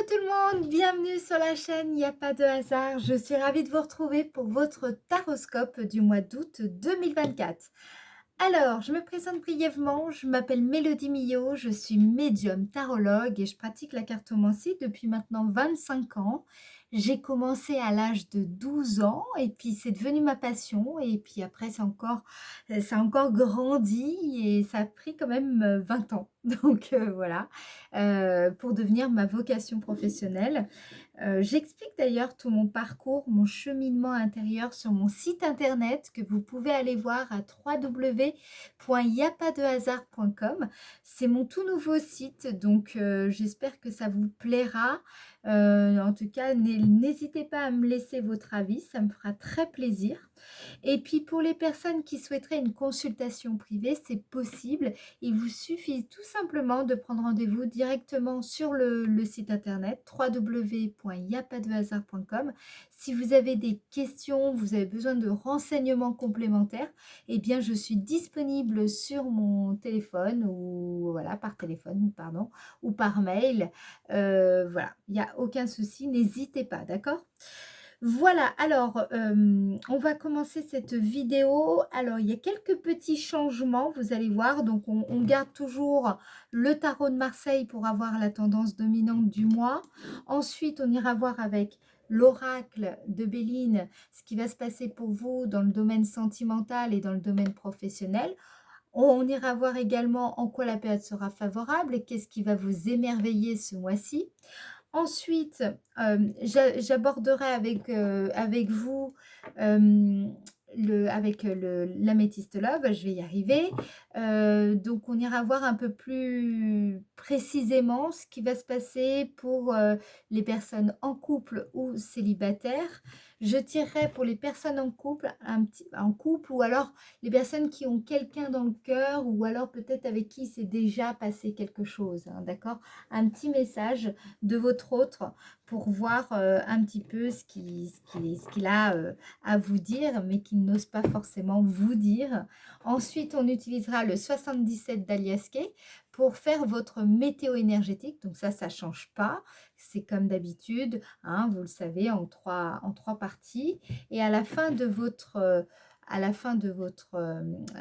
tout le monde, bienvenue sur la chaîne, il n'y a pas de hasard. Je suis ravie de vous retrouver pour votre taroscope du mois d'août 2024. Alors, je me présente brièvement, je m'appelle Mélodie Millot, je suis médium tarologue et je pratique la cartomancie depuis maintenant 25 ans. J'ai commencé à l'âge de 12 ans et puis c'est devenu ma passion et puis après ça a encore grandi et ça a pris quand même 20 ans. Donc voilà, pour devenir ma vocation professionnelle. J'explique d'ailleurs tout mon parcours, mon cheminement intérieur sur mon site internet que vous pouvez aller voir à www.yapadehasard.com. C'est mon tout nouveau site, donc j'espère que ça vous plaira. En tout cas, n'hésitez pas à me laisser votre avis, ça me fera très plaisir. Et puis pour les personnes qui souhaiteraient une consultation privée, c'est possible. Il vous suffit tout simplement de prendre rendez-vous directement sur le site internet www.yapadehasard.com. Si vous avez des questions, vous avez besoin de renseignements complémentaires, eh bien je suis disponible sur mon téléphone ou voilà par téléphone, pardon, ou par mail. Voilà, il n'y a aucun souci, n'hésitez pas, d'accord? Voilà, alors on va commencer cette vidéo. Alors il y a quelques petits changements, vous allez voir. Donc on garde toujours le tarot de Marseille pour avoir la tendance dominante du mois. Ensuite, on ira voir avec l'oracle de Béline ce qui va se passer pour vous dans le domaine sentimental et dans le domaine professionnel. On ira voir également en quoi la période sera favorable et qu'est-ce qui va vous émerveiller ce mois-ci. Ensuite, j'aborderai avec vous l'améthyste love, je vais y arriver. Donc, on ira voir un peu plus précisément ce qui va se passer pour les personnes en couple ou célibataires. Je tirerai pour les personnes en couple, en couple ou alors les personnes qui ont quelqu'un dans le cœur ou alors peut-être avec qui c'est déjà passé quelque chose, hein, d'accord? Un petit message de votre autre pour voir un petit peu ce qu'il a à vous dire, mais qu'il n'ose pas forcément vous dire. Ensuite, on utilisera le 77 d'Aliaskay pour faire votre météo énergétique. Donc ça ne change pas. C'est comme d'habitude, hein, vous le savez, en trois parties. Et à la fin de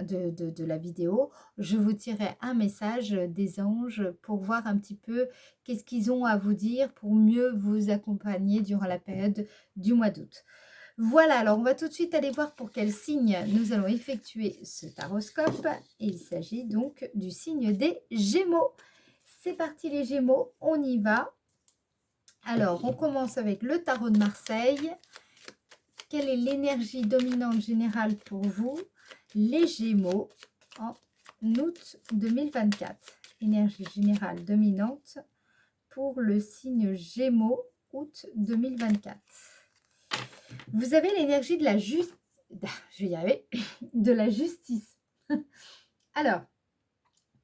de la vidéo, je vous tirerai un message des anges pour voir un petit peu qu'est-ce qu'ils ont à vous dire pour mieux vous accompagner durant la période du mois d'août. Voilà, alors on va tout de suite aller voir pour quel signe nous allons effectuer ce taroscope. Et il s'agit donc du signe des Gémeaux. C'est parti les Gémeaux, on y va. Alors, on commence avec le tarot de Marseille. Quelle est l'énergie dominante générale pour vous, les Gémeaux, en août 2024? Énergie générale dominante pour le signe Gémeaux, août 2024. Vous avez l'énergie de la justice. Je vais y arriver. De la justice. Alors,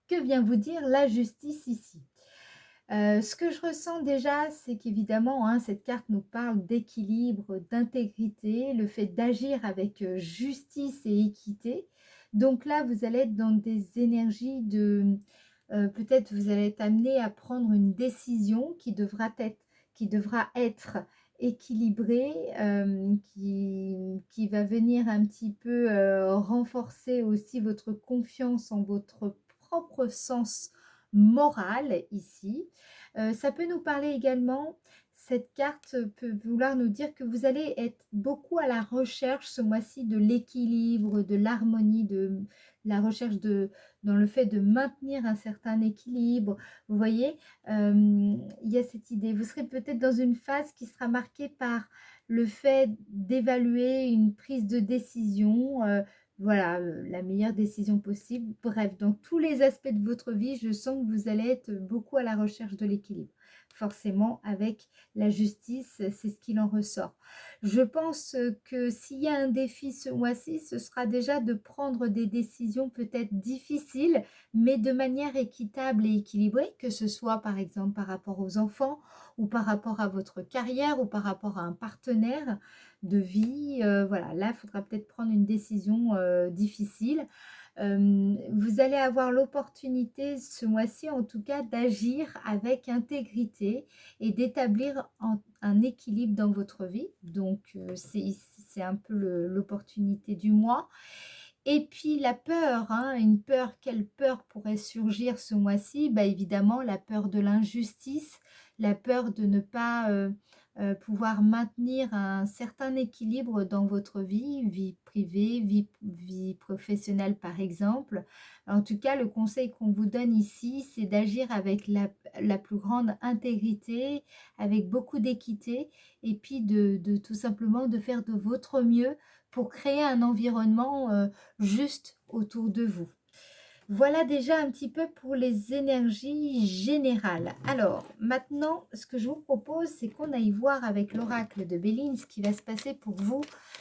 que vient vous dire la justice ici? Ce que je ressens déjà, c'est qu'évidemment, hein, cette carte nous parle d'équilibre, d'intégrité, le fait d'agir avec justice et équité. Donc là, vous allez être dans des énergies de... peut-être vous allez être amené à prendre une décision qui devra être équilibrée, qui va venir un petit peu renforcer aussi votre confiance en votre propre sens moral ici. Ça peut nous parler également, cette carte peut vouloir nous dire que vous allez être beaucoup à la recherche ce mois-ci de l'équilibre, de l'harmonie, de la recherche dans le fait de maintenir un certain équilibre. Vous voyez, il y a cette idée. Vous serez peut-être dans une phase qui sera marquée par le fait d'évaluer une prise de décision, voilà, la meilleure décision possible. Bref, dans tous les aspects de votre vie, je sens que vous allez être beaucoup à la recherche de l'équilibre. Forcément, avec la justice, c'est ce qu'il en ressort. Je pense que s'il y a un défi ce mois-ci, ce sera déjà de prendre des décisions peut-être difficiles, mais de manière équitable et équilibrée, que ce soit par exemple par rapport aux enfants, ou par rapport à votre carrière, ou par rapport à un partenaire de vie. Voilà, là, il faudra peut-être prendre une décision difficile. Vous allez avoir l'opportunité ce mois-ci, en tout cas, d'agir avec intégrité et d'établir un équilibre dans votre vie. Donc, c'est un peu l'opportunité du mois. Et puis la peur, hein, une peur, quelle peur pourrait surgir ce mois-ci? Bah, évidemment, la peur de l'injustice, la peur de ne pas pouvoir maintenir un certain équilibre dans votre vie, vie privée, vie professionnelle par exemple. En tout cas, le conseil qu'on vous donne ici, c'est d'agir avec la plus grande intégrité, avec beaucoup d'équité, et puis de tout simplement de faire de votre mieux pour créer un environnement juste autour de vous. Voilà déjà un petit peu pour les énergies générales. Alors, maintenant, ce que je vous propose, c'est qu'on aille voir avec l'oracle de Béline ce qui va se passer pour vous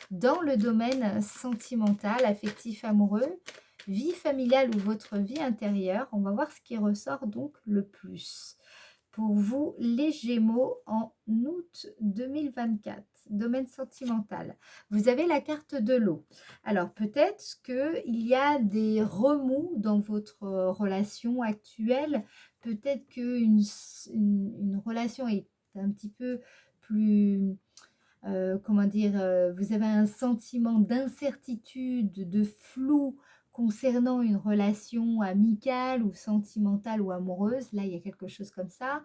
dans le domaine sentimental, affectif, amoureux, vie familiale ou votre vie intérieure. On va voir ce qui ressort donc le plus. Pour vous, les Gémeaux, en août 2024, domaine sentimental. Vous avez la carte de l'eau. Alors, peut-être qu'il y a des remous dans votre relation actuelle. Peut-être qu'une une relation est un petit peu plus, comment dire, vous avez un sentiment d'incertitude, de flou concernant une relation amicale ou sentimentale ou amoureuse. Là, il y a quelque chose comme ça.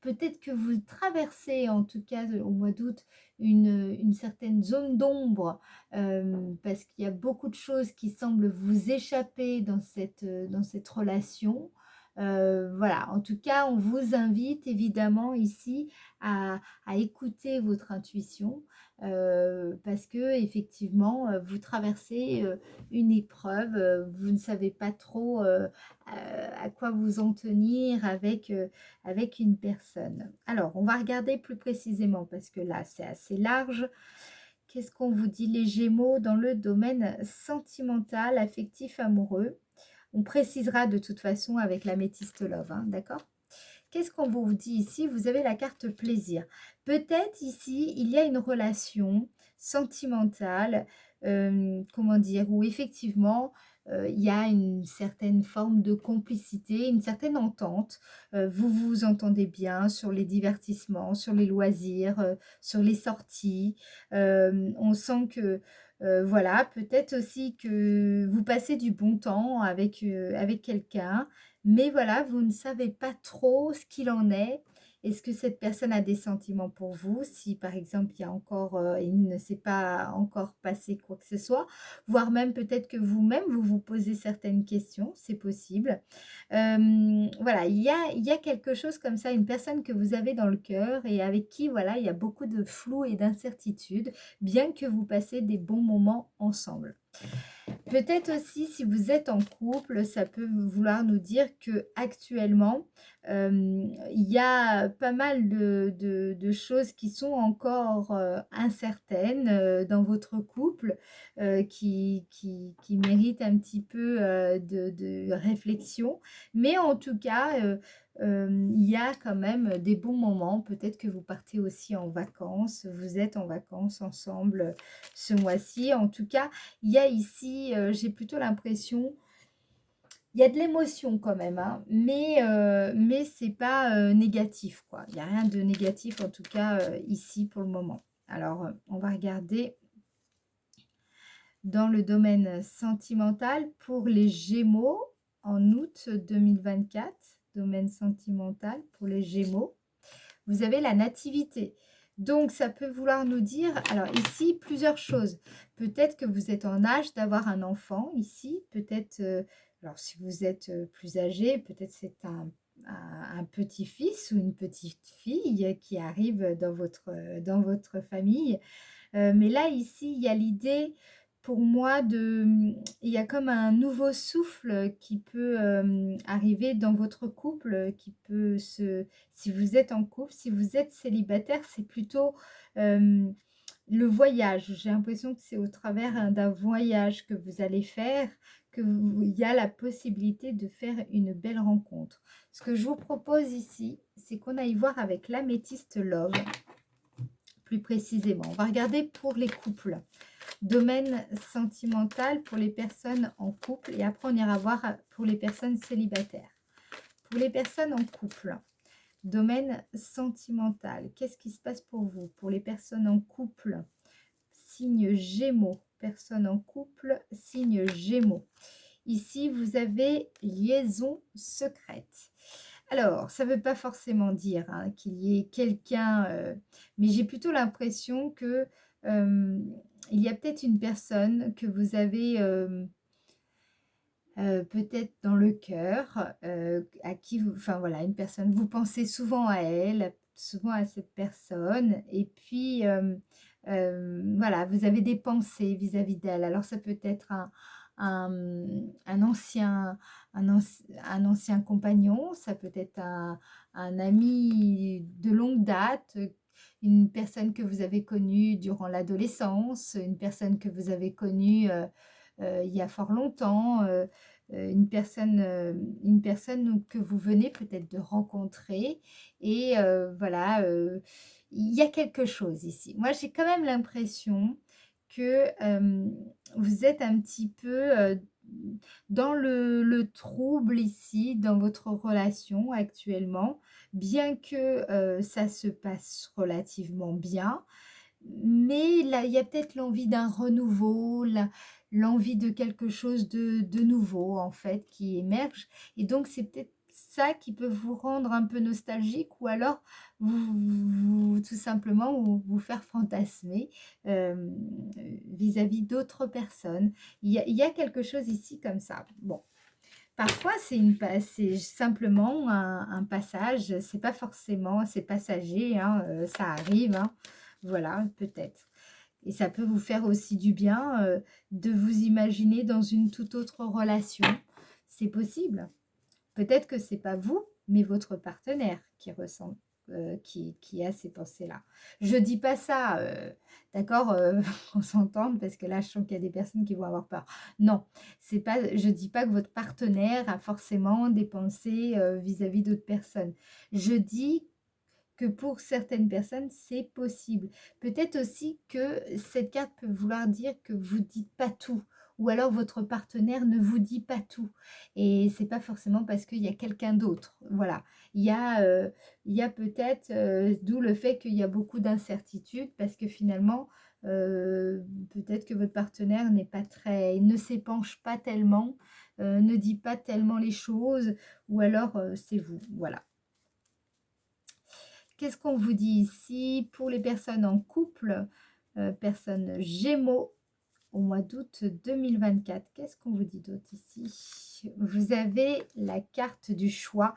Peut-être que vous traversez, en tout cas au mois d'août, une certaine zone d'ombre parce qu'il y a beaucoup de choses qui semblent vous échapper dans cette relation. Voilà, en tout cas, on vous invite évidemment ici à écouter votre intuition parce que effectivement, vous traversez une épreuve, vous ne savez pas trop à quoi vous en tenir avec une personne. Alors, on va regarder plus précisément parce que là, c'est assez large. Qu'est-ce qu'on vous dit les Gémeaux dans le domaine sentimental, affectif, amoureux? On précisera de toute façon avec l'améthyste love, hein, d'accord? Qu'est-ce qu'on vous dit ici? Vous avez la carte plaisir. Peut-être ici, il y a une relation sentimentale, comment dire, où effectivement, il y a une certaine forme de complicité, une certaine entente. Vous vous entendez bien sur les divertissements, sur les loisirs, sur les sorties. On sent que, voilà, peut-être aussi que vous passez du bon temps avec quelqu'un. Mais voilà, vous ne savez pas trop ce qu'il en est. Est-ce que cette personne a des sentiments pour vous? Si par exemple, il y a encore, il ne s'est pas encore passé quoi que ce soit, voire même peut-être que vous-même, vous vous posez certaines questions, c'est possible. Voilà, il y a quelque chose comme ça, une personne que vous avez dans le cœur et avec qui, voilà, il y a beaucoup de flou et d'incertitude, bien que vous passez des bons moments ensemble. Peut-être aussi, si vous êtes en couple, ça peut vouloir nous dire que actuellement, il y a pas mal de choses qui sont encore incertaines dans votre couple, qui méritent un petit peu de réflexion. Mais en tout cas, il y a quand même des bons moments. Peut-être que vous partez aussi en vacances, vous êtes en vacances ensemble ce mois-ci. En tout cas, il y a ici, j'ai plutôt l'impression, il y a de l'émotion quand même, hein, mais c'est pas négatif, quoi. Il n'y a rien de négatif, en tout cas, ici pour le moment. Alors, on va regarder dans le domaine sentimental pour les Gémeaux en août 2024. Domaine sentimental pour les Gémeaux. Vous avez la nativité. Donc, ça peut vouloir nous dire, alors ici, plusieurs choses. Peut-être que vous êtes en âge d'avoir un enfant ici. Peut-être, alors si vous êtes plus âgé, peut-être c'est un petit-fils ou une petite fille qui arrive dans votre famille. Mais là, ici, il y a l'idée pour moi il y a comme un nouveau souffle qui peut arriver dans votre couple, qui peut si vous êtes en couple, si vous êtes célibataire, c'est plutôt le voyage. J'ai l'impression que c'est au travers d'un voyage que vous allez faire, il y a la possibilité de faire une belle rencontre. Ce que je vous propose ici, c'est qu'on aille voir avec l'améthyste love plus précisément. On va regarder pour les couples. Domaine sentimental pour les personnes en couple. Et après, on ira voir pour les personnes célibataires. Pour les personnes en couple, domaine sentimental, qu'est-ce qui se passe pour vous? Pour les personnes en couple, signe Gémeaux. Personnes en couple, signe Gémeaux. Ici, vous avez liaison secrète. Alors, ça ne veut pas forcément dire hein, qu'il y ait quelqu'un, mais j'ai plutôt l'impression que il y a peut-être une personne que vous avez peut-être dans le cœur, à qui vous, enfin voilà, une personne, vous pensez souvent à elle, souvent à cette personne, et puis voilà, vous avez des pensées vis-à-vis d'elle. Alors ça peut être un ancien, un ancien compagnon, ça peut être un ami de longue date, une personne que vous avez connue durant l'adolescence, une personne que vous avez connue il y a fort longtemps, une personne que vous venez peut-être de rencontrer et voilà, il y a quelque chose ici. Moi, j'ai quand même l'impression que vous êtes un petit peu dans le trouble ici, dans votre relation actuellement, bien que ça se passe relativement bien. Mais là, il y a peut-être l'envie d'un renouveau, l'envie de quelque chose de nouveau, en fait, qui émerge. Et donc, c'est peut-être ça qui peut vous rendre un peu nostalgique ou alors tout simplement vous faire fantasmer euh, vis-à-vis d'autres personnes. Il y a quelque chose ici comme ça. Bon. Parfois, c'est simplement un passage, c'est pas forcément, c'est passager, hein, ça arrive, hein, voilà, peut-être. Et ça peut vous faire aussi du bien de vous imaginer dans une toute autre relation. C'est possible. Peut-être que c'est pas vous, mais votre partenaire qui ressent, qui a ces pensées-là. Je dis pas ça, d'accord, qu'on s'entende, parce que là, je sens qu'il y a des personnes qui vont avoir peur. Non, c'est pas, je dis pas que votre partenaire a forcément des pensées vis-à-vis d'autres personnes. Je dis que pour certaines personnes, c'est possible. Peut-être aussi que cette carte peut vouloir dire que vous ne dites pas tout, ou alors votre partenaire ne vous dit pas tout. Et c'est pas forcément parce qu'il y a quelqu'un d'autre. Voilà. Il y a peut-être, d'où le fait qu'il y a beaucoup d'incertitudes, parce que finalement, peut-être que votre partenaire n'est pas très, ne s'épanche pas tellement, ne dit pas tellement les choses, ou alors c'est vous. Voilà. Qu'est-ce qu'on vous dit ici pour les personnes en couple, personnes Gémeaux au mois d'août 2024? Qu'est-ce qu'on vous dit d'autre ici? Vous avez la carte du choix.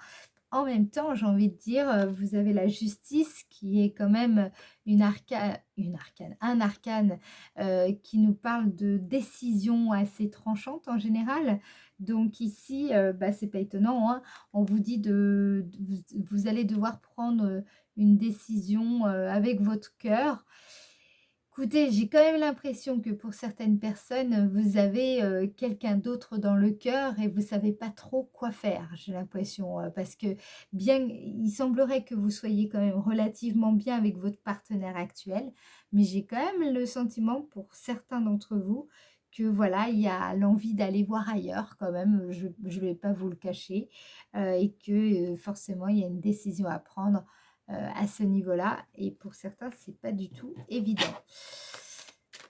En même temps, j'ai envie de dire, vous avez la justice qui est quand même un arcane qui nous parle de décisions assez tranchantes en général. Donc ici, bah, c'est pas étonnant, hein. On vous dit vous allez devoir prendre une décision avec votre cœur. Écoutez, j'ai quand même l'impression que pour certaines personnes, vous avez quelqu'un d'autre dans le cœur et vous savez pas trop quoi faire, j'ai l'impression. Parce que bien, il semblerait que vous soyez quand même relativement bien avec votre partenaire actuel, mais j'ai quand même le sentiment pour certains d'entre vous que voilà, il y a l'envie d'aller voir ailleurs quand même, je ne vais pas vous le cacher, et que forcément, il y a une décision à prendre à ce niveau-là. Et pour certains, c'est pas du tout évident.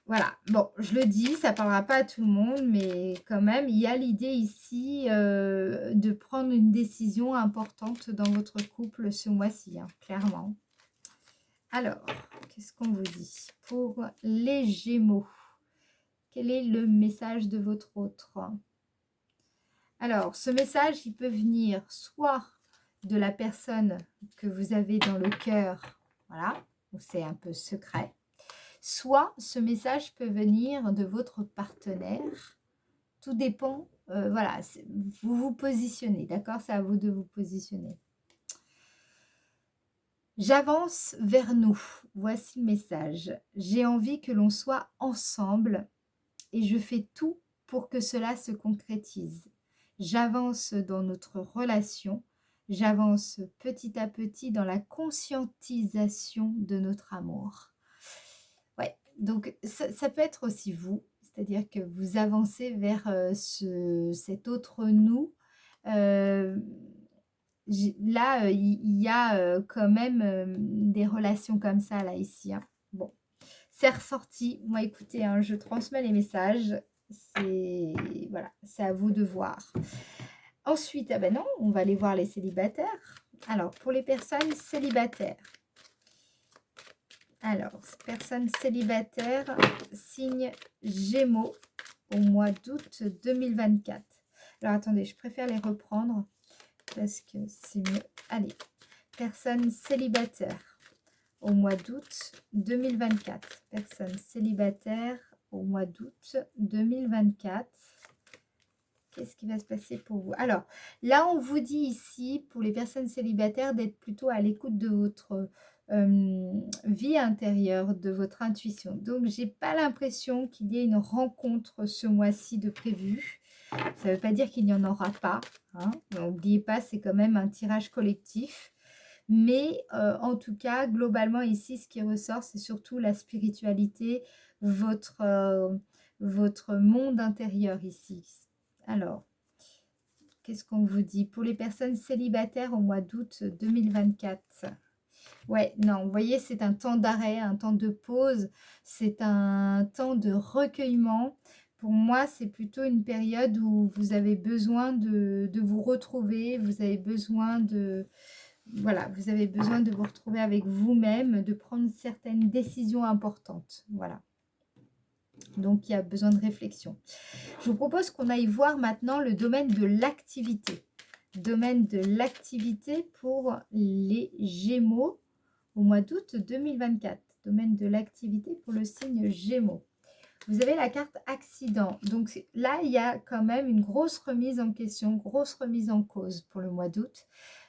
Voilà, bon, je le dis, ça ne parlera pas à tout le monde, mais quand même, il y a l'idée ici de prendre une décision importante dans votre couple ce mois-ci, hein, clairement. Alors, qu'est-ce qu'on vous dit pour les Gémeaux? Quel est le message de votre autre? Alors, ce message, il peut venir soit de la personne que vous avez dans le cœur, voilà, où c'est un peu secret, soit ce message peut venir de votre partenaire. Tout dépend, voilà, vous vous positionnez, d'accord? C'est à vous de vous positionner. J'avance vers nous. Voici le message. J'ai envie que l'on soit ensemble et je fais tout pour que cela se concrétise. J'avance dans notre relation. J'avance petit à petit dans la conscientisation de notre amour. Ouais, donc ça peut être aussi vous, c'est-à-dire que vous avancez vers, cet autre nous. Hem, là, il y a, quand même, des relations comme ça là, ici, hein. Bon, c'est ressorti. Moi, écoutez, hein, je transmets les messages. C'est voilà, c'est à vous de voir. Ensuite, ah ben non, on va aller voir les célibataires. Alors, pour les personnes célibataires. Alors, personne célibataire, signe Gémeaux au mois d'août 2024. Alors, attendez, je préfère les reprendre parce que c'est mieux. Allez, personne célibataire au mois d'août 2024. Personne célibataire au mois d'août 2024. Qu'est-ce qui va se passer pour vous? Alors, là, on vous dit ici, pour les personnes célibataires, d'être plutôt à l'écoute de votre vie intérieure, de votre intuition. Donc, j'ai pas l'impression qu'il y ait une rencontre ce mois-ci de prévu. Ça ne veut pas dire qu'il n'y en aura pas, hein. N'oubliez pas, c'est quand même un tirage collectif. Mais en tout cas, globalement, ici, ce qui ressort, c'est surtout la spiritualité, votre, votre monde intérieur ici. Alors, qu'est-ce qu'on vous dit? Pour les personnes célibataires au mois d'août 2024. Ouais, non, vous voyez, c'est un temps d'arrêt, un temps de pause, c'est un temps de recueillement. Pour moi, c'est plutôt une période où vous avez besoin de vous retrouver, vous avez besoin de, voilà, vous avez besoin de vous retrouver avec vous-même, de prendre certaines décisions importantes. Voilà. Donc, il y a besoin de réflexion. Je vous propose qu'on aille voir maintenant le domaine de l'activité. Domaine de l'activité pour les Gémeaux au mois d'août 2024. Domaine de l'activité pour le signe Gémeaux. Vous avez la carte accident. Donc là, il y a quand même une grosse remise en question, grosse remise en cause pour le mois d'août.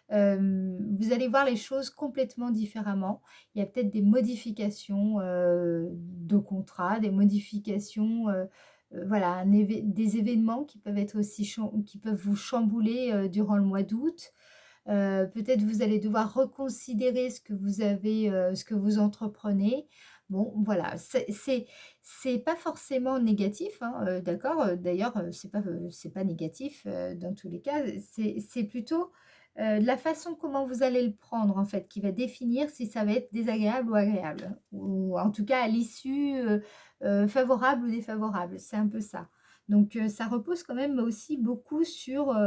Vous allez voir les choses complètement différemment. Il y a peut-être des modifications de contrat, des modifications, voilà, des événements qui peuvent être aussi qui peuvent vous chambouler durant le mois d'août. Peut-être vous allez devoir reconsidérer ce que vous avez, ce que vous entreprenez. Bon, voilà, c'est pas forcément négatif, hein, d'accord? D'ailleurs, c'est pas négatif, dans tous les cas. C'est plutôt, la façon comment vous allez le prendre, en fait, qui va définir si ça va être désagréable ou agréable. Ou en tout cas, à l'issue, favorable ou défavorable. C'est un peu ça. Donc, ça repose quand même aussi beaucoup sur,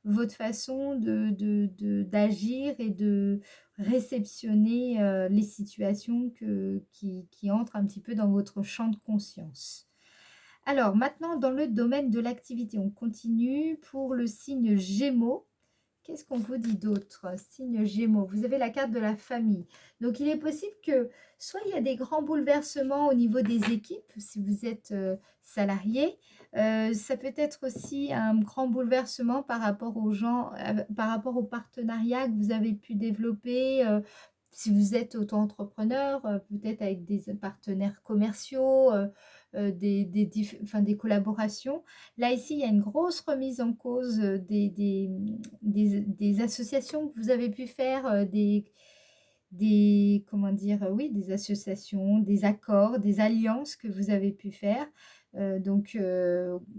votre façon d'agir et de réceptionner les situations qui entrent un petit peu dans votre champ de conscience. Alors maintenant, dans le domaine de l'activité, on continue pour le signe Gémeaux. Qu'est-ce qu'on vous dit d'autre? Signe Gémeaux, vous avez la carte de la famille. Donc, il est possible que soit il y a des grands bouleversements au niveau des équipes, si vous êtes salarié. Ça peut être aussi un grand bouleversement par rapport aux gens, par rapport aux partenariats que vous avez pu développer. Si vous êtes auto-entrepreneur, peut-être avec des partenaires commerciaux, enfin, des collaborations. Là, ici, il y a une grosse remise en cause des associations que vous avez pu faire, comment dire, oui, des associations, des accords, des alliances que vous avez pu faire. Donc,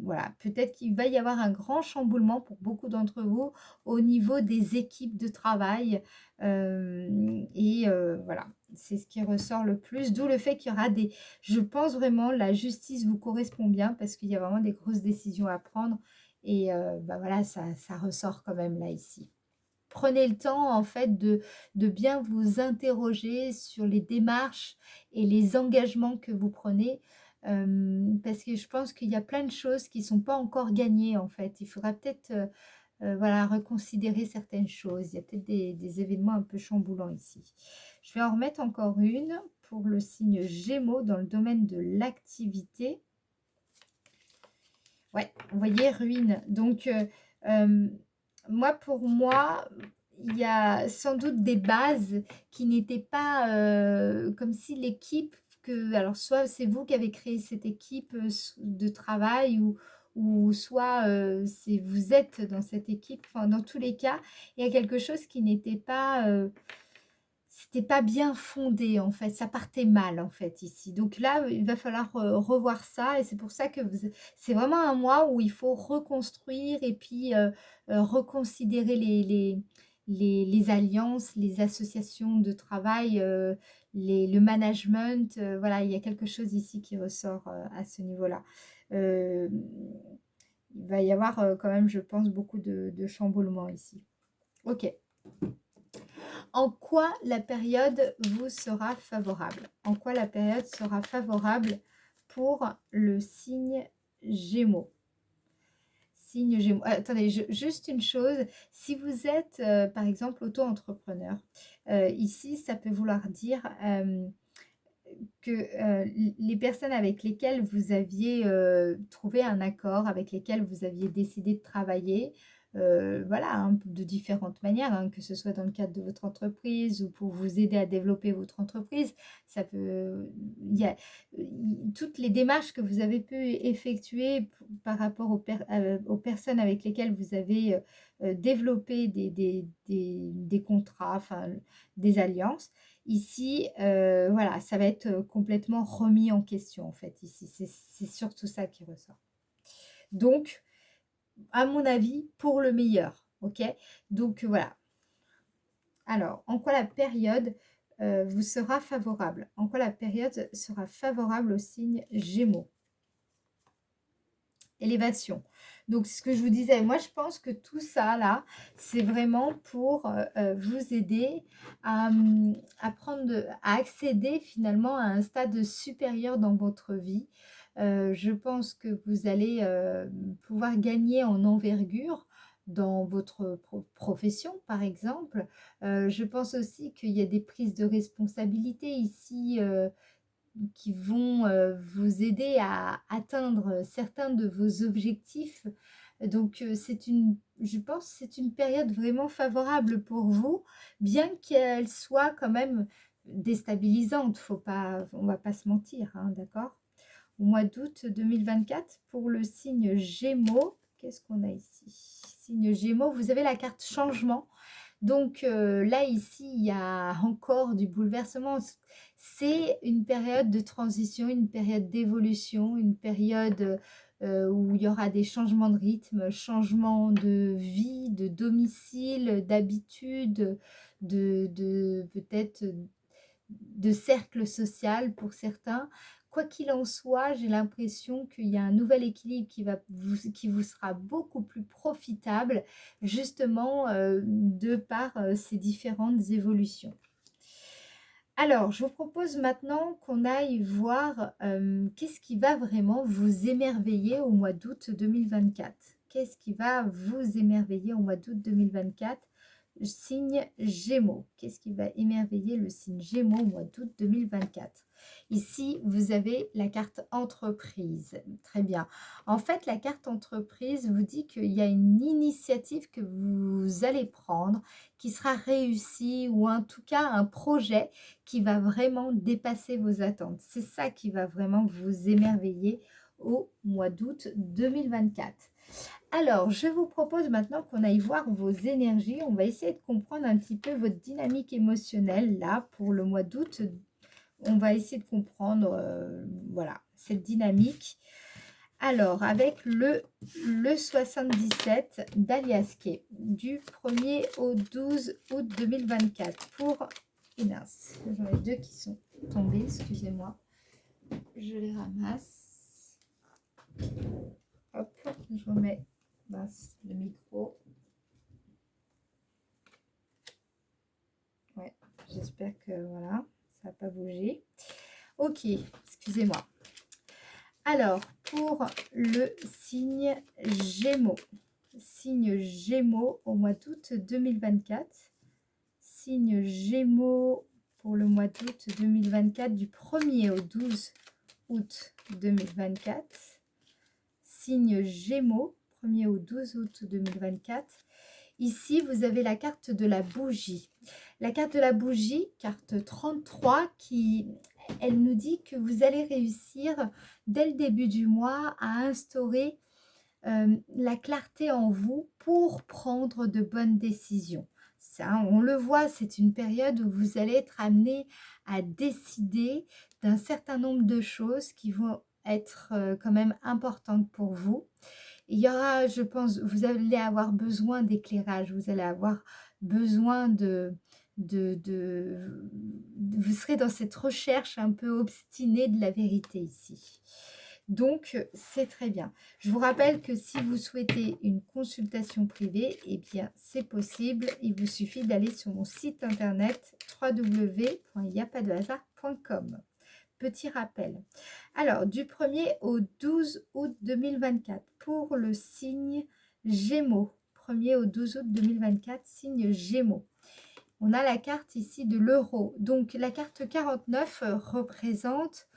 voilà, peut-être qu'il va y avoir un grand chamboulement pour beaucoup d'entre vous au niveau des équipes de travail. Voilà, c'est ce qui ressort le plus. D'où le fait qu'il y aura des... Je pense vraiment la justice vous correspond bien parce qu'il y a vraiment des grosses décisions à prendre. Et bah voilà, ça ressort quand même là, ici. Prenez le temps en fait de bien vous interroger sur les démarches et les engagements que vous prenez, parce que je pense qu'il y a plein de choses qui ne sont pas encore gagnées en fait. Il faudra peut-être voilà, reconsidérer certaines choses. Il y a peut-être des événements un peu chamboulants ici. Je vais en remettre encore une pour le signe Gémeaux dans le domaine de l'activité. Ouais, vous voyez, ruine. Donc, moi, pour moi, il y a sans doute des bases qui n'étaient pas comme si l'équipe que... Alors, soit c'est vous qui avez créé cette équipe de travail ou soit vous êtes dans cette équipe. Enfin, dans tous les cas, il y a quelque chose qui n'était pas... c'était pas bien fondé en fait, ça partait mal en fait ici. Donc là, il va falloir, revoir ça et c'est pour ça que c'est vraiment un mois où il faut reconstruire et puis, reconsidérer les alliances, les associations de travail, le management, voilà, il y a quelque chose ici qui ressort, à ce niveau-là. Hem, il va y avoir, quand même, je pense, beaucoup de chamboulements ici. OK. En quoi la période vous sera favorable? En quoi la période sera favorable pour le signe Gémeaux? Signe Gémeaux. Attendez, juste une chose, si vous êtes, par exemple, auto-entrepreneur, ici, ça peut vouloir dire que les personnes avec lesquelles vous aviez trouvé un accord, avec lesquelles vous aviez décidé de travailler, voilà, hein, de différentes manières, hein, que ce soit dans le cadre de votre entreprise ou pour vous aider à développer votre entreprise, ça peut, il y a toutes les démarches que vous avez pu effectuer par rapport aux personnes avec lesquelles vous avez développé des contrats, enfin des alliances. Ici, voilà, ça va être, complètement remis en question, en fait, ici. C'est surtout ça qui ressort. Donc, à mon avis, pour le meilleur, OK? Donc, voilà. Alors, en quoi la période, vous sera favorable? En quoi la période sera favorable au signe Gémeaux? Élévation. Donc, ce que je vous disais, moi, je pense que tout ça, là, c'est vraiment pour vous aider à à accéder finalement à un stade supérieur dans votre vie. Je pense que vous allez pouvoir gagner en envergure dans votre profession, par exemple. Je pense aussi qu'il y a des prises de responsabilité ici qui vont, vous aider à atteindre certains de vos objectifs. Donc, je pense que c'est une période vraiment favorable pour vous, bien qu'elle soit quand même déstabilisante. On va pas se mentir, hein, d'accord? Au mois d'août 2024, pour le signe Gémeaux, qu'est-ce qu'on a ici? Signe Gémeaux, vous avez la carte changement. Donc là, ici, il y a encore du bouleversement. C'est une période de transition, une période d'évolution, une période où il y aura des changements de rythme, changements de vie, de domicile, d'habitude, peut-être de cercle social pour certains. Quoi qu'il en soit, j'ai l'impression qu'il y a un nouvel équilibre qui vous sera beaucoup plus profitable, justement, de par ces différentes évolutions. Alors, je vous propose maintenant qu'on aille voir qu'est-ce qui va vraiment vous émerveiller au mois d'août 2024. Qu'est-ce qui va vous émerveiller au mois d'août 2024? Signe Gémeaux. Qu'est-ce qui va émerveiller le signe Gémeaux au mois d'août 2024? Ici, vous avez la carte entreprise. Très bien. En fait, la carte entreprise vous dit qu'il y a une initiative que vous allez prendre qui sera réussie ou en tout cas un projet qui va vraiment dépasser vos attentes. C'est ça qui va vraiment vous émerveiller au mois d'août 2024. Alors, je vous propose maintenant qu'on aille voir vos énergies. On va essayer de comprendre un petit peu votre dynamique émotionnelle là pour le mois d'août. On va essayer de comprendre voilà, cette dynamique. Alors, avec le 77 d'Aliaske, du 1er au 12 août 2024 pour Enas. J'en ai deux qui sont tombés, excusez-moi. Je les ramasse. Hop, je remets le micro. Ouais, j'espère que voilà, ça n'a pas bougé. Ok, excusez-moi. Alors, pour le signe Gémeaux. Signe Gémeaux au mois d'août 2024. Signe Gémeaux pour le mois d'août 2024, du 1er au 12 août 2024. Signe Gémeaux, 1er au 12 août 2024. Ici, vous avez la carte de la bougie. La carte de la bougie, carte 33, elle nous dit que vous allez réussir dès le début du mois à instaurer la clarté en vous pour prendre de bonnes décisions. ça, on le voit, c'est une période où vous allez être amené à décider d'un certain nombre de choses qui vont être quand même importantes pour vous. Il y aura, je pense, vous allez avoir besoin d'éclairage, vous allez avoir besoin de vous serez dans cette recherche un peu obstinée de la vérité ici. Donc, c'est très bien. Je vous rappelle que si vous souhaitez une consultation privée, eh bien, c'est possible. Il vous suffit d'aller sur mon site internet www.yapadehasard.com. Petit rappel. Alors, du 1er au 12 août 2024, pour le signe Gémeaux. 1er au 12 août 2024, signe Gémeaux. On a la carte ici de l'euro. Donc, la carte 49 représente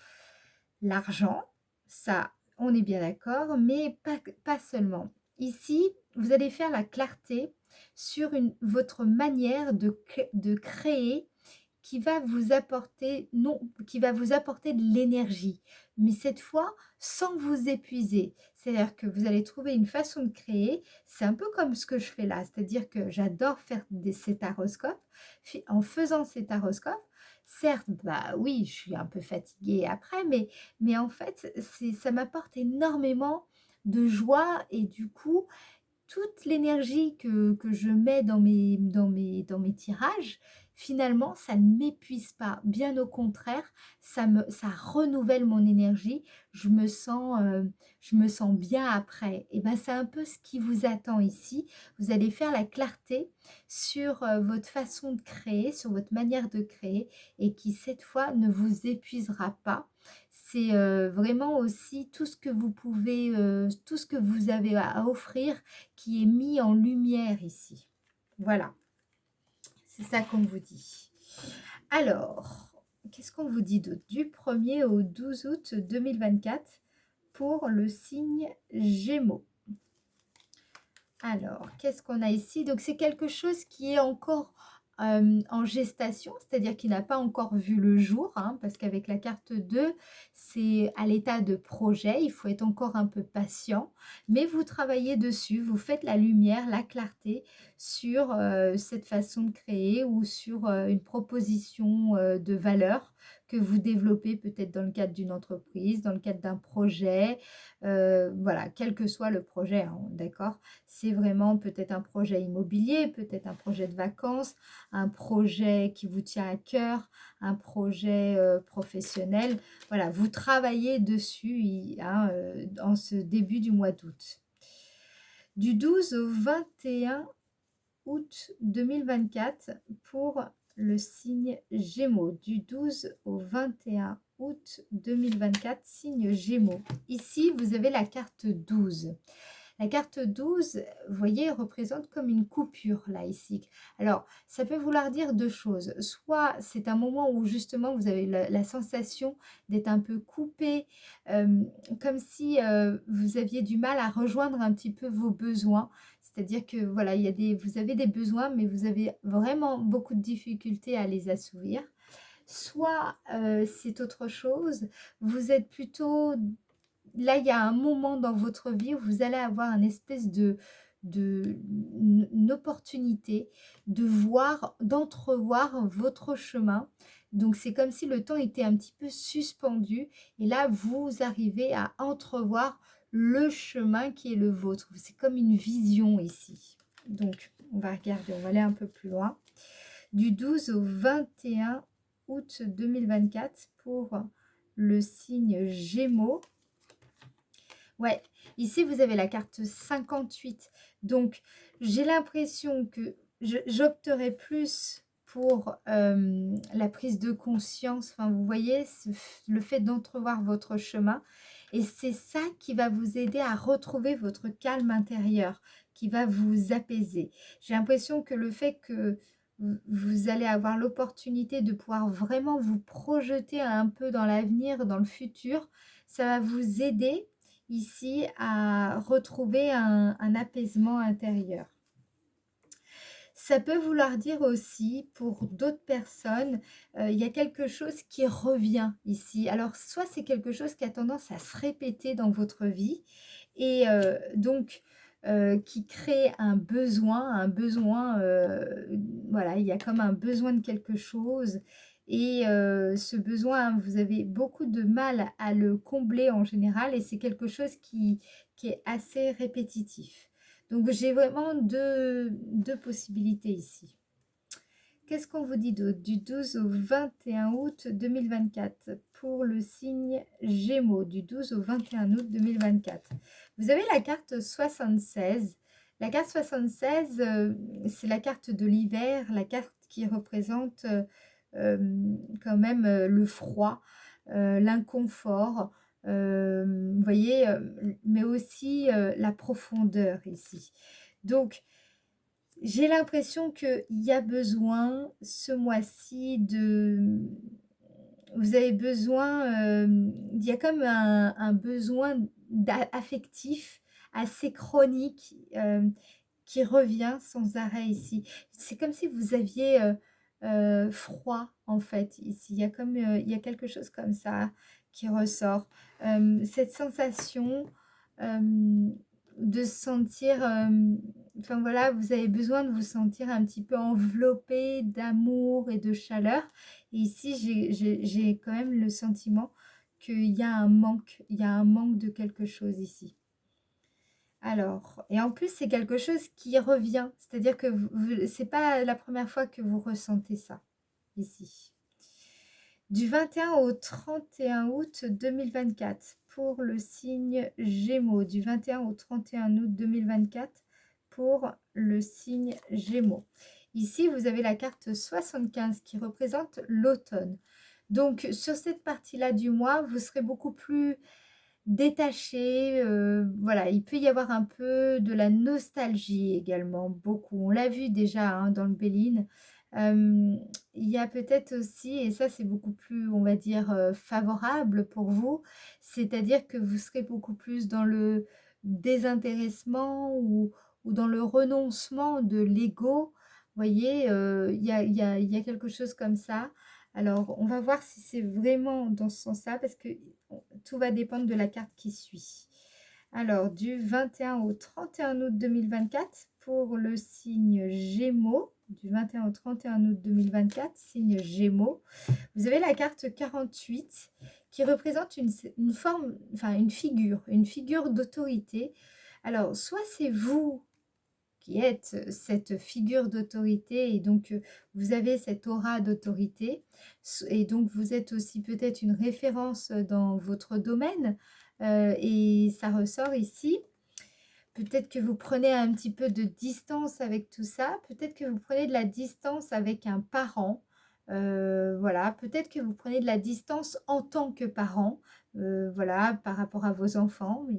l'argent. Ça, on est bien d'accord, mais pas seulement. Ici, vous allez faire la clarté sur votre manière de créer qui va vous apporter, non, qui va vous apporter de l'énergie, mais cette fois sans vous épuiser. C'est-à-dire que vous allez trouver une façon de créer. C'est un peu comme ce que je fais là, c'est-à-dire que j'adore faire ces taroscopes. En faisant ces taroscopes, certes, bah oui, je suis un peu fatiguée après, mais en fait, ça m'apporte énormément de joie et du coup, toute l'énergie que je mets dans mes tirages, finalement, ça ne m'épuise pas. Bien au contraire, ça renouvelle mon énergie. Je me sens bien après. Et ben, c'est un peu ce qui vous attend ici. Vous allez faire la clarté sur votre façon de créer, sur votre manière de créer et qui, cette fois, ne vous épuisera pas. C'est vraiment aussi tout ce que vous pouvez, tout ce que vous avez à offrir qui est mis en lumière ici. Voilà, c'est ça qu'on vous dit. Alors, qu'est-ce qu'on vous dit d'autre? Du 1er au 12 août 2024 pour le signe Gémeaux. Alors, qu'est-ce qu'on a ici? Donc, c'est quelque chose qui est encore en gestation, c'est-à-dire qui n'a pas encore vu le jour, hein, parce qu'avec la carte 2, c'est à l'état de projet, il faut être encore un peu patient, mais vous travaillez dessus, vous faites la lumière, la clarté sur cette façon de créer ou sur une proposition de valeur que vous développez peut-être dans le cadre d'une entreprise, dans le cadre d'un projet, voilà, quel que soit le projet, hein, d'accord? C'est vraiment peut-être un projet immobilier, peut-être un projet de vacances, un projet qui vous tient à cœur, un projet professionnel. Voilà, vous travaillez dessus hein, en ce début du mois d'août. Du 12 au 21 août 2024 pour le signe Gémeaux. Du 12 au 21 août 2024, signe Gémeaux. Ici, vous avez la carte 12. La carte 12, vous voyez, représente comme une coupure, là, ici. Alors, ça peut vouloir dire deux choses. Soit c'est un moment où, justement, vous avez la sensation d'être un peu coupé, comme si vous aviez du mal à rejoindre un petit peu vos besoins. C'est-à-dire que, voilà, vous avez des besoins, mais vous avez vraiment beaucoup de difficultés à les assouvir. Soit c'est autre chose, vous êtes plutôt là, il y a un moment dans votre vie où vous allez avoir une espèce une opportunité de voir, d'entrevoir votre chemin. Donc, c'est comme si le temps était un petit peu suspendu. Et là, vous arrivez à entrevoir le chemin qui est le vôtre. C'est comme une vision ici. Donc, on va regarder, on va aller un peu plus loin. Du 12 au 21 août 2024 pour le signe Gémeaux. Ouais, ici vous avez la carte 58. Donc, j'ai l'impression que j'opterais plus pour la prise de conscience. Enfin, vous voyez, le fait d'entrevoir votre chemin. Et c'est ça qui va vous aider à retrouver votre calme intérieur, qui va vous apaiser. J'ai l'impression que le fait que vous allez avoir l'opportunité de pouvoir vraiment vous projeter un peu dans l'avenir, dans le futur, ça va vous aider ici à retrouver un apaisement intérieur. Ça peut vouloir dire aussi, pour d'autres personnes, il y a quelque chose qui revient ici. Alors, soit c'est quelque chose qui a tendance à se répéter dans votre vie, et donc, qui crée un besoin, voilà, il y a comme un besoin de quelque chose et ce besoin, vous avez beaucoup de mal à le combler en général et c'est quelque chose qui est assez répétitif. Donc j'ai vraiment deux possibilités ici. Qu'est-ce qu'on vous dit d'autre? Du 12 au 21 août 2024 pour le signe Gémeaux, du 12 au 21 août 2024. Vous avez la carte 76. La carte 76, c'est la carte de l'hiver, la carte qui représente quand même le froid, l'inconfort, vous voyez, mais aussi la profondeur ici. Donc, j'ai l'impression qu'il y a besoin ce mois-ci de... Vous avez besoin, il y a comme un besoin affectif assez chronique qui revient sans arrêt ici. C'est comme si vous aviez froid en fait ici. Il y a comme, il y a quelque chose comme ça qui ressort. Cette sensation de se sentir, enfin voilà, vous avez besoin de vous sentir un petit peu enveloppé d'amour et de chaleur. Et ici, j'ai quand même le sentiment qu'il y a un manque, il y a un manque de quelque chose ici. Alors, et en plus, c'est quelque chose qui revient, c'est-à-dire que c'est pas la première fois que vous ressentez ça ici. Du 21 au 31 août 2024 pour le signe Gémeaux, du 21 au 31 août 2024 pour le signe Gémeaux. Ici, vous avez la carte 75 qui représente l'automne. Donc, sur cette partie-là du mois, vous serez beaucoup plus détaché. Voilà, il peut y avoir un peu de la nostalgie également, beaucoup. On l'a vu déjà hein, dans le Béline. Il y a peut-être aussi, et ça c'est beaucoup plus, on va dire, favorable pour vous, c'est-à-dire que vous serez beaucoup plus dans le désintéressement ou dans le renoncement de l'ego. Vous voyez, il y a quelque chose comme ça. Alors, on va voir si c'est vraiment dans ce sens-là, parce que tout va dépendre de la carte qui suit. Alors, du 21 au 31 août 2024 pour le signe Gémeaux, du 21 au 31 août 2024, signe Gémeaux, vous avez la carte 48 qui représente une forme, enfin une figure d'autorité. Alors, soit c'est vous qui êtes cette figure d'autorité et donc vous avez cette aura d'autorité et donc vous êtes aussi peut-être une référence dans votre domaine et ça ressort ici. Peut-être que vous prenez un petit peu de distance avec tout ça, peut-être que vous prenez de la distance avec un parent, voilà, peut-être que vous prenez de la distance en tant que parent, voilà, par rapport à vos enfants. Il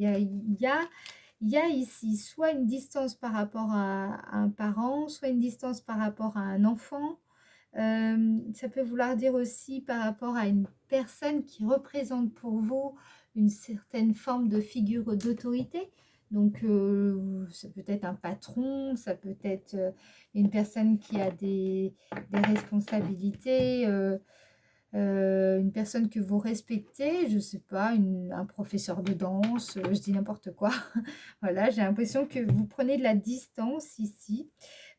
y a ici soit une distance par rapport à un parent, soit une distance par rapport à un enfant. Ça peut vouloir dire aussi par rapport à une personne qui représente pour vous une certaine forme de figure d'autorité. Donc, ça peut être un patron, ça peut être une personne qui a des responsabilités, une personne que vous respectez, je ne sais pas, un professeur de danse, je dis n'importe quoi. Voilà, j'ai l'impression que vous prenez de la distance ici,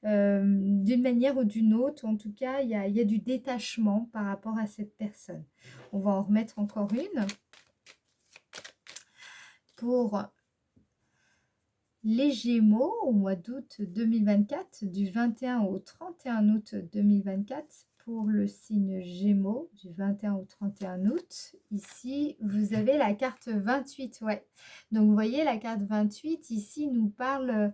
d'une manière ou d'une autre. En tout cas, il y a du détachement par rapport à cette personne. On va en remettre encore une. Pour les Gémeaux, au mois d'août 2024, du 21 au 31 août 2024, pour le signe Gémeaux, du 21 au 31 août, ici, vous avez la carte 28, ouais. Donc, vous voyez, la carte 28, ici, nous parle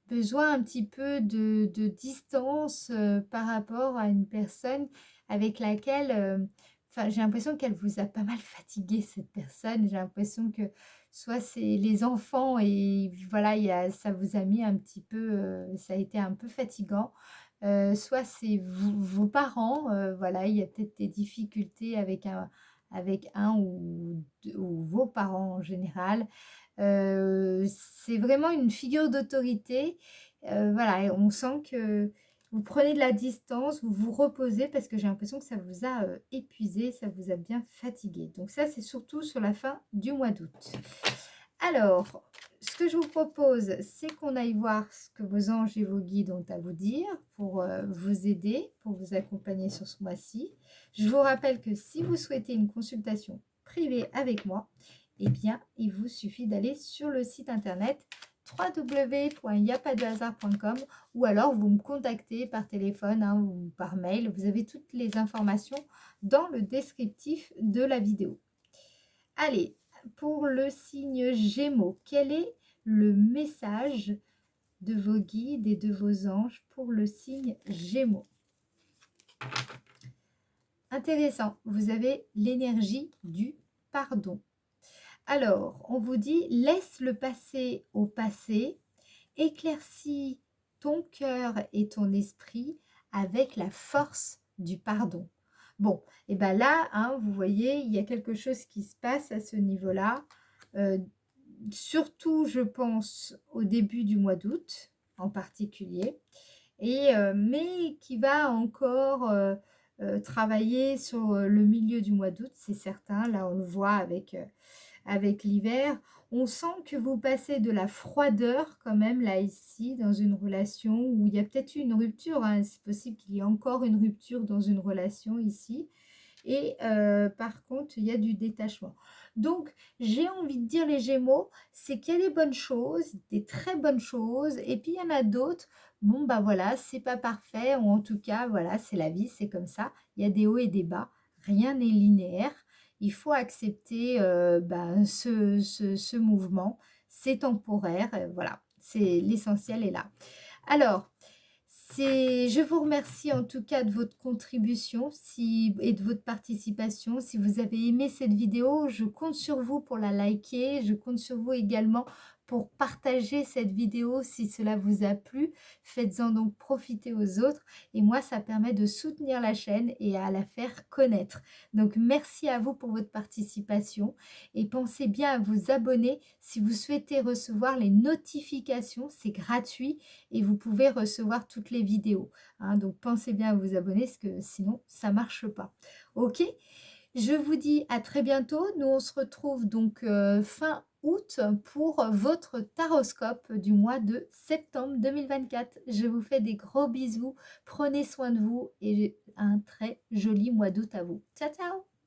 besoin un petit peu de distance par rapport à une personne avec laquelle, enfin, j'ai l'impression qu'elle vous a pas mal fatigué, cette personne. J'ai l'impression que soit c'est les enfants et voilà, ça vous a mis un petit peu, ça a été un peu fatigant. Soit c'est vos parents, voilà, il y a peut-être des difficultés avec un ou vos parents en général. C'est vraiment une figure d'autorité. Voilà, et on sent que vous prenez de la distance, vous vous reposez parce que j'ai l'impression que ça vous a épuisé, ça vous a bien fatigué. Donc ça, c'est surtout sur la fin du mois d'août. Alors, ce que je vous propose, c'est qu'on aille voir ce que vos anges et vos guides ont à vous dire pour vous aider, pour vous accompagner sur ce mois-ci. Je vous rappelle que si vous souhaitez une consultation privée avec moi, eh bien, il vous suffit d'aller sur le site internet www.yapadehasard.com ou alors vous me contactez par téléphone ou par mail. Vous avez toutes les informations dans le descriptif de la vidéo. Allez, pour le signe Gémeaux, quel est le message de vos guides et de vos anges pour le signe Gémeaux? Intéressant, vous avez l'énergie du pardon. Alors, on vous dit, laisse le passé au passé, éclaircis ton cœur et ton esprit avec la force du pardon. Bon, et bien là, vous voyez, il y a quelque chose qui se passe à ce niveau-là. Surtout, je pense, au début du mois d'août, en particulier. Mais qui va encore travailler sur le milieu du mois d'août, c'est certain. Là, on le voit avec l'hiver. On sent que vous passez de la froideur quand même, là, ici, dans une relation où il y a peut-être eu une rupture. C'est possible qu'il y ait encore une rupture dans une relation ici. Et par contre, il y a du détachement. Donc, j'ai envie de dire les Gémeaux, c'est qu'il y a des bonnes choses, des très bonnes choses. Et puis, il y en a d'autres. Bon, bah voilà, c'est pas parfait. Ou en tout cas, voilà, c'est la vie, c'est comme ça. Il y a des hauts et des bas. Rien n'est linéaire. Il faut accepter ce mouvement. C'est temporaire. Voilà, c'est l'essentiel est là. Alors, je vous remercie en tout cas de votre contribution et de votre participation. Si vous avez aimé cette vidéo, je compte sur vous pour la liker. Je compte sur vous également pour partager cette vidéo si cela vous a plu. Faites-en donc profiter aux autres. Et moi, ça permet de soutenir la chaîne et à la faire connaître. Donc, merci à vous pour votre participation. Et pensez bien à vous abonner si vous souhaitez recevoir les notifications. C'est gratuit et vous pouvez recevoir toutes les vidéos. Donc pensez bien à vous abonner parce que sinon ça marche pas. Ok, je vous dis à très bientôt. Nous on se retrouve donc fin août pour votre taroscope du mois de septembre 2024. Je vous fais des gros bisous, prenez soin de vous et un très joli mois d'août à vous. Ciao ciao.